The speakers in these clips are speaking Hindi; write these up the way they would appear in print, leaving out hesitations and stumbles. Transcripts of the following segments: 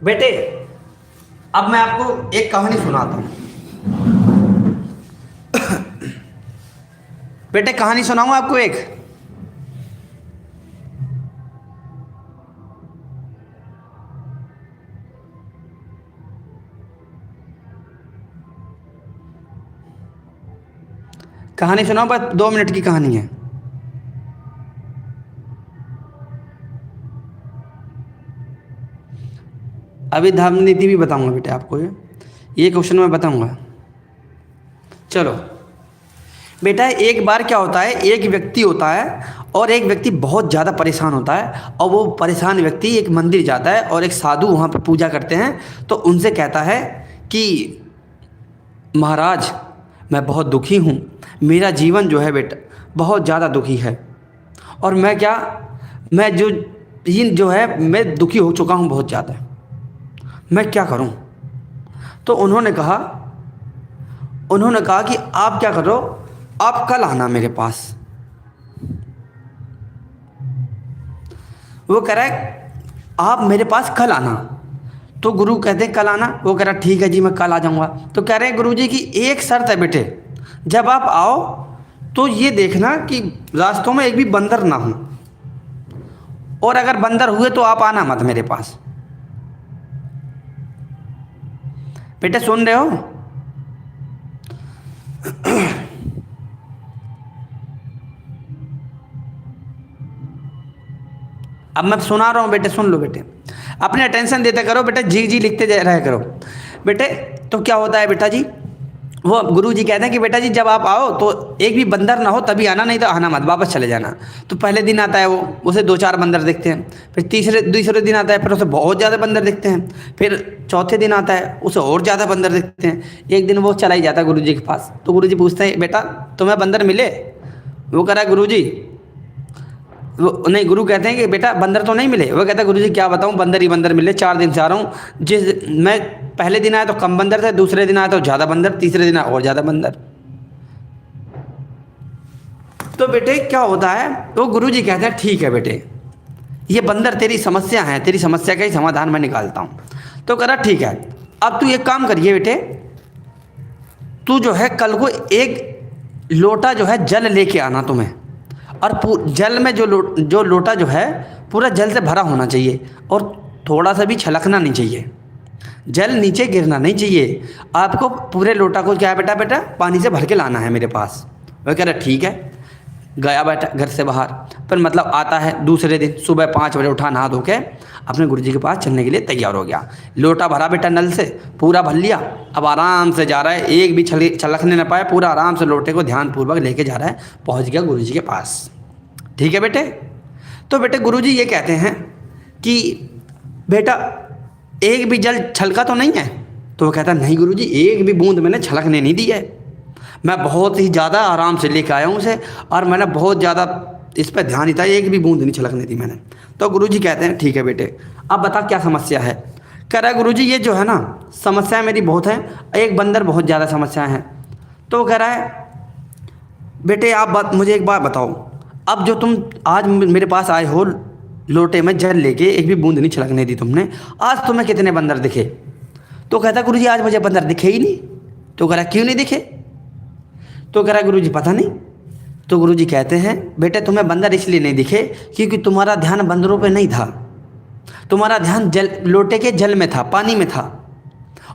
बेटे, अब मैं आपको एक कहानी सुनाता हूँ। बेटे, कहानी सुनाऊँ आपको एक। कहानी सुनाऊँ, बस 2 मिनट की कहानी है। अभी धर्म नीति भी बताऊंगा बेटे आपको। ये क्वेश्चन मैं बताऊंगा। चलो बेटा, एक बार क्या होता है, एक व्यक्ति होता है और एक व्यक्ति बहुत ज़्यादा परेशान होता है, और वो परेशान व्यक्ति एक मंदिर जाता है और एक साधु वहाँ पर पूजा करते हैं। तो उनसे कहता है कि महाराज, मैं बहुत दुखी हूँ, मेरा जीवन जो है बेटा बहुत ज़्यादा दुखी है, और मैं जो है मैं दुखी हो चुका हूँ बहुत ज़्यादा, मैं क्या करूं। तो उन्होंने कहा कि आप क्या करो, आप कल आना मेरे पास। वो कह रहा है आप मेरे पास कल आना। तो गुरु कहते हैं कल आना। वो कह रहा ठीक है जी, मैं कल आ जाऊंगा। तो कह रहे हैं गुरु जी की एक शर्त है बेटे, जब आप आओ तो ये देखना कि रास्तों में एक भी बंदर ना हो, और अगर बंदर हुए तो आप आना मत मेरे पास। बेटे सुन रहे हो? अब मैं सुना रहा हूँ बेटे, सुन लो बेटे, अपने अटेंशन देते करो बेटे, जी जी लिखते रहा करो बेटे। तो क्या होता है बेटा जी, वो गुरु जी कहते हैं कि बेटा जी जब आप आओ तो एक भी बंदर ना हो तभी आना, नहीं तो आना मत, वापस चले जाना। तो पहले दिन आता है वो, उसे 2-4 बंदर दिखते हैं। फिर दूसरे दिन आता है, फिर उसे बहुत ज़्यादा बंदर दिखते हैं। फिर चौथे दिन आता है, उसे और ज़्यादा बंदर दिखते हैं। एक दिन वो चला ही जाता है गुरु जी के पास। तो गुरु जी पूछते हैं बेटा तुम्हें बंदर मिले? वो कह रहा है गुरु जी, वो नहीं, गुरु कहते हैं कि बेटा बंदर तो नहीं मिले। वो कहता है गुरु जी क्या बताऊं, बंदर ही बंदर मिले, 4 दिन से आ रहा हूँ। मैं पहले दिन आया तो कम बंदर थे, दूसरे दिन आया तो ज़्यादा बंदर, तीसरे दिन आया और ज़्यादा बंदर। तो बेटे क्या होता है, तो गुरु जी कहते हैं ठीक है बेटे, ये बंदर तेरी समस्या है, तेरी समस्या का ही समाधान मैं निकालता हूँ। तो कह रहा ठीक है, अब तू एक काम करिए बेटे, तू जो है कल को एक लोटा जो है जल लेके आना तुम्हें, और जल में जो लोटा जो है पूरा जल से भरा होना चाहिए, और थोड़ा सा भी छलकना नहीं चाहिए, जल नीचे गिरना नहीं चाहिए। आपको पूरे लोटा को क्या है बेटा पानी से भर के लाना है मेरे पास। वह कह रहा ठीक है। गया बेटा घर से बाहर, पर मतलब आता है दूसरे दिन सुबह 5 बजे उठा, नहा धो के अपने गुरुजी के पास चलने के लिए तैयार हो गया। लोटा भरा बेटा नल से, पूरा भर लिया। अब आराम से जा रहा है, एक भी छलकने न पाए, पूरा आराम से लोटे को ध्यानपूर्वक लेके जा रहा है। पहुंच गया गुरुजी के पास। ठीक है बेटे। तो बेटे गुरुजी ये कहते हैं कि बेटा एक भी जल छलका तो नहीं है? तो वो कहता नहीं गुरुजी, एक भी बूंद मैंने छलकने नहीं दी है, मैं बहुत ही ज़्यादा आराम से लेकर आया हूँ उसे, और मैंने बहुत ज़्यादा इस पर ध्यान ही था, एक भी बूंद नहीं छलकने दी मैंने। तो गुरुजी कहते हैं ठीक है बेटे, अब बता क्या समस्या है। कह रहा है गुरुजी ये जो है ना, समस्याएं मेरी बहुत हैं, एक बंदर बहुत ज़्यादा समस्याएं हैं। तो वो कह रहा है बेटे आप मुझे एक बात बताओ, अब जो तुम आज मेरे पास आए हो लोटे में जल लेके, एक भी बूंद नहीं छलकने दी तुमने, आज तुम्हें कितने बंदर दिखे? तो कहता गुरुजी आज मुझे बंदर दिखे ही नहीं। तो कह रहा क्यों नहीं दिखे? तो कह रहा गुरुजी पता नहीं। तो गुरुजी कहते हैं बेटे तुम्हें बंदर इसलिए नहीं दिखे क्योंकि तुम्हारा ध्यान बंदरों पे नहीं था, तुम्हारा ध्यान लोटे के जल में था, पानी में था,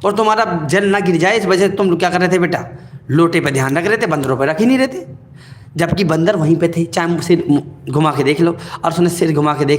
और तुम्हारा जल ना गिर जाए इस वजह से तुम क्या कर रहे थे बेटा, लोटे पे ध्यान रख रहे थे, बंदरों पे रख ही नहीं रहे थे। जबकि बंदर वहीं पे थे, चाहे सिर घुमा के देख लो। और उसने सिर घुमा के देखा,